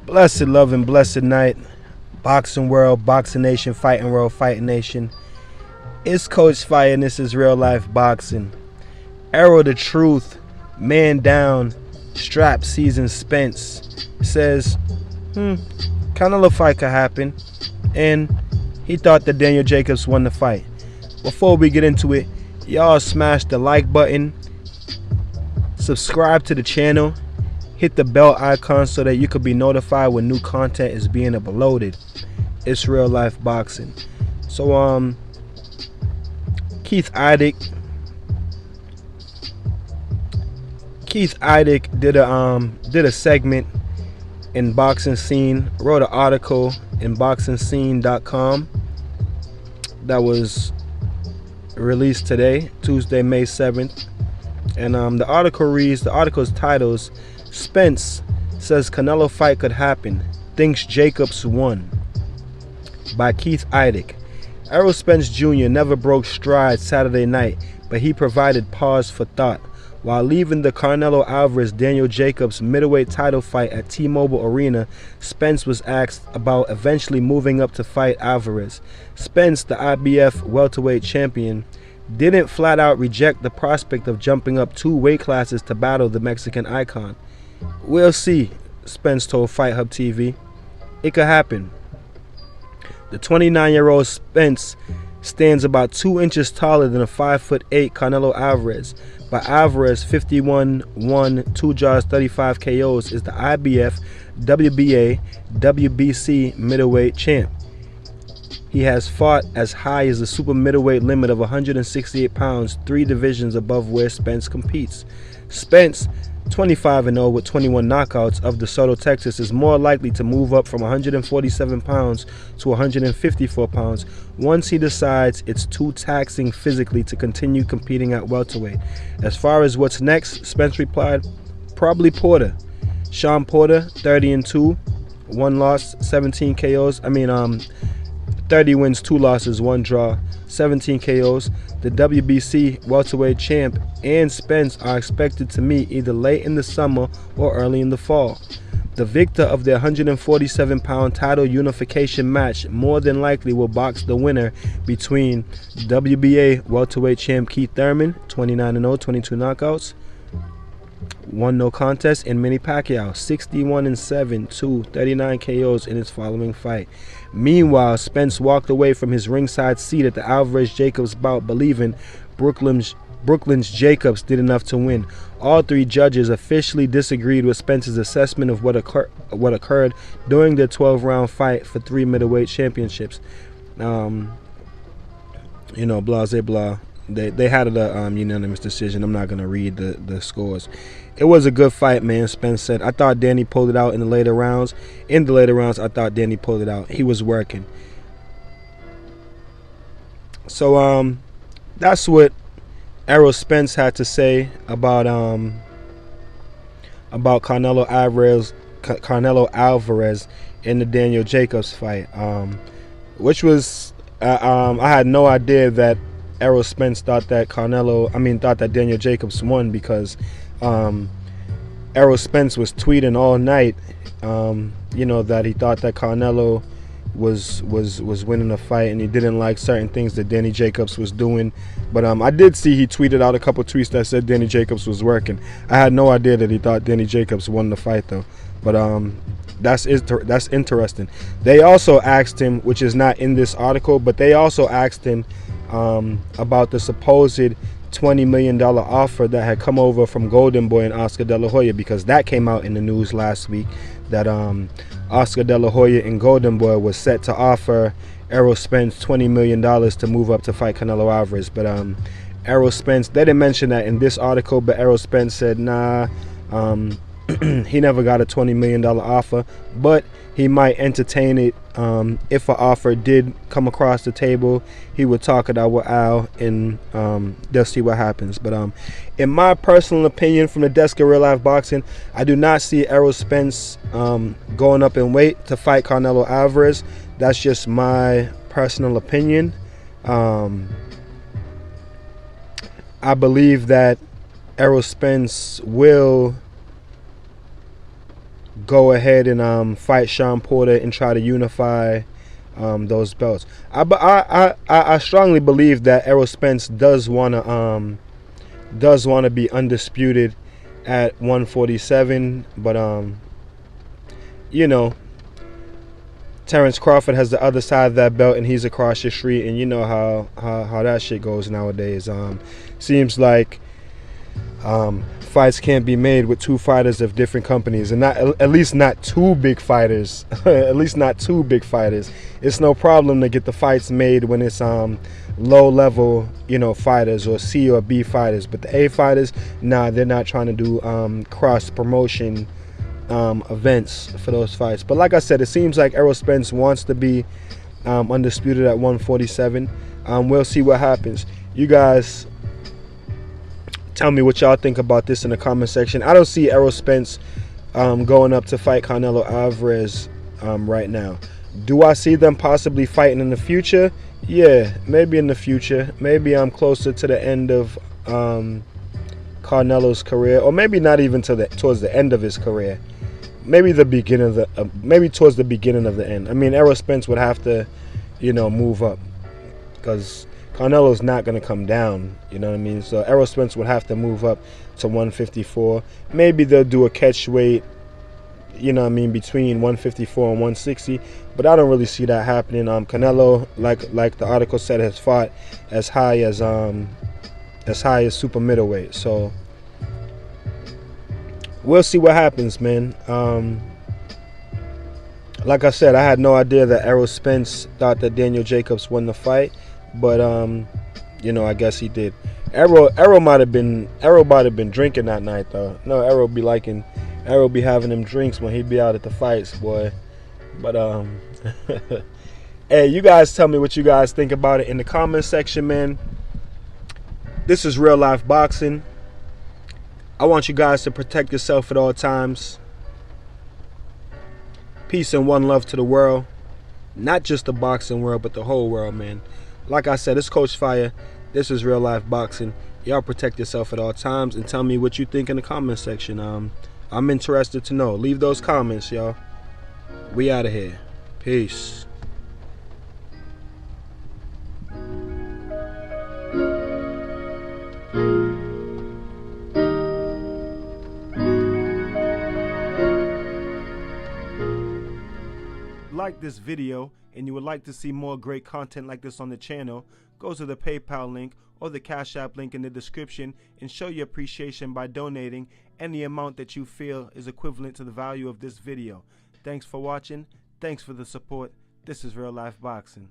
Blessed love and blessed night. Boxing world, boxing nation, fighting world, fighting nation. It's Coach Fire and this is real life boxing. Errol the Truth, man down, strap season Spence says, Canelo fight could happen. And he thought that Daniel Jacobs won the fight. Before we get into it, y'all smash the like button, subscribe to the channel, hit the bell icon so that you could be notified when new content is being uploaded. It's real life boxing. So Keith Idec did a segment in Boxing Scene, wrote an article in boxingscene.com that was released today, Tuesday, May 7th. And the article's title is Spence says Canelo fight could happen, thinks Jacobs won, by Keith Idec. Errol Spence Jr. never broke stride Saturday night, but he provided pause for thought. While leaving the Canelo Alvarez-Daniel Jacobs middleweight title fight at T-Mobile Arena, Spence was asked about eventually moving up to fight Alvarez. Spence, the IBF welterweight champion, didn't flat out reject the prospect of jumping up 2 weight classes to battle the Mexican icon. We'll see, Spence told Fight Hub TV. It could happen. The 29-year-old Spence stands about 2 inches taller than a 5'8" Canelo Alvarez, but Alvarez, 51-1, 2 draws, 35 KOs, is the IBF, WBA, WBC middleweight champ. He has fought as high as the super middleweight limit of 168 pounds, 3 divisions above where Spence competes. Spence, 25-0 with 21 knockouts, of DeSoto, Texas, is more likely to move up from 147 pounds to 154 pounds once he decides it's too taxing physically to continue competing at welterweight. As far as what's next, Spence replied, probably Porter. Sean Porter, 30-2, 1 loss, 17 KOs. 30 wins, 2 losses, 1 draw, 17 KOs. The WBC welterweight champ and Spence are expected to meet either late in the summer or early in the fall. The victor of the 147-pound title unification match more than likely will box the winner between WBA welterweight champ Keith Thurman, 29-0, 22 knockouts, 1 no contest, and Manny Pacquiao, 61-7, 2, 39 KOs in his following fight. Meanwhile, Spence walked away from his ringside seat at the Alvarez-Jacobs bout believing Brooklyn's Jacobs did enough to win. All 3 judges officially disagreed with Spence's assessment of what occurred during their 12-round fight for 3 middleweight championships. Blah, blah, blah. They had a unanimous decision. I'm not going to read the scores. It was a good fight, man, Spence said. I thought Danny pulled it out in the later rounds. In the later rounds, I thought Danny pulled it out. He was working. So, that's what Errol Spence had to say about Canelo Alvarez in the Daniel Jacobs fight. Which was, I had no idea that Errol Spence thought that Daniel Jacobs won, because Errol Spence was tweeting all night, that he thought that Canelo was winning the fight, and he didn't like certain things that Danny Jacobs was doing. But I did see he tweeted out a couple tweets that said Danny Jacobs was working. I had no idea that he thought Danny Jacobs won the fight though. But that's interesting. They also asked him, which is not in this article, but they also asked him about the supposed $20 million offer that had come over from Golden Boy and Oscar De La Hoya, because that came out in the news last week that Oscar De La Hoya and Golden Boy was set to offer Errol Spence $20 million to move up to fight Canelo Alvarez. But Errol Spence, they didn't mention that in this article, but Errol Spence said nah, he never got a $20 million offer, but he might entertain it. If an offer did come across the table, he would talk it out with Al, and they'll see what happens. But in my personal opinion, from the desk of Real Life Boxing, I do not see Errol Spence going up in weight to fight Canelo Alvarez. That's just my personal opinion. I believe that Errol Spence will go ahead and fight Sean Porter and try to unify those belts. I strongly believe that Errol Spence does want to be undisputed at 147, but you know, Terrence Crawford has the other side of that belt, and he's across the street, and you know how that shit goes nowadays. Seems like fights can't be made with two fighters of different companies, and not at least not two big fighters. At least not two big fighters. It's no problem to get the fights made when it's low level, you know, fighters or C or B fighters, but the A fighters, nah, they're not trying to do cross promotion events for those fights. But like I said, it seems like Errol Spence wants to be undisputed at 147. We'll see what happens. You guys tell me what y'all think about this in the comment section. I don't see Errol Spence going up to fight Canelo Alvarez right now. Do I see them possibly fighting in the future? Yeah, maybe in the future. Maybe I'm closer to the end of Canelo's career, or maybe not even towards the end of his career. Maybe the beginning of the maybe towards the beginning of the end. I mean, Errol Spence would have to, you know, move up, because Canelo's not going to come down, you know what I mean? So Errol Spence would have to move up to 154. Maybe they'll do a catch weight, you know what I mean, between 154 and 160, but I don't really see that happening. Canelo, like the article said, has fought as high as super middleweight. So we'll see what happens, man. Like I said, I had no idea that Errol Spence thought that Daniel Jacobs won the fight, but you know, I guess he did. Errol might have been drinking that night though. No, Errol be having them drinks when he be out at the fights, boy. But hey, you guys tell me what you guys think about it in the comment section, man. This is Real Life Boxing. I want you guys to protect yourself at all times. Peace and one love to the world. Not just the boxing world, but the whole world, man. Like I said, it's Coach Fire. This is Real Life Boxing. Y'all protect yourself at all times, and tell me what you think in the comment section. I'm interested to know. Leave those comments, y'all. We out of here. Peace. Like this video and you would like to see more great content like this on the channel, go to the PayPal link or the Cash App link in the description and show your appreciation by donating any amount that you feel is equivalent to the value of this video. Thanks for watching. Thanks for the support. This is Real Life Boxing.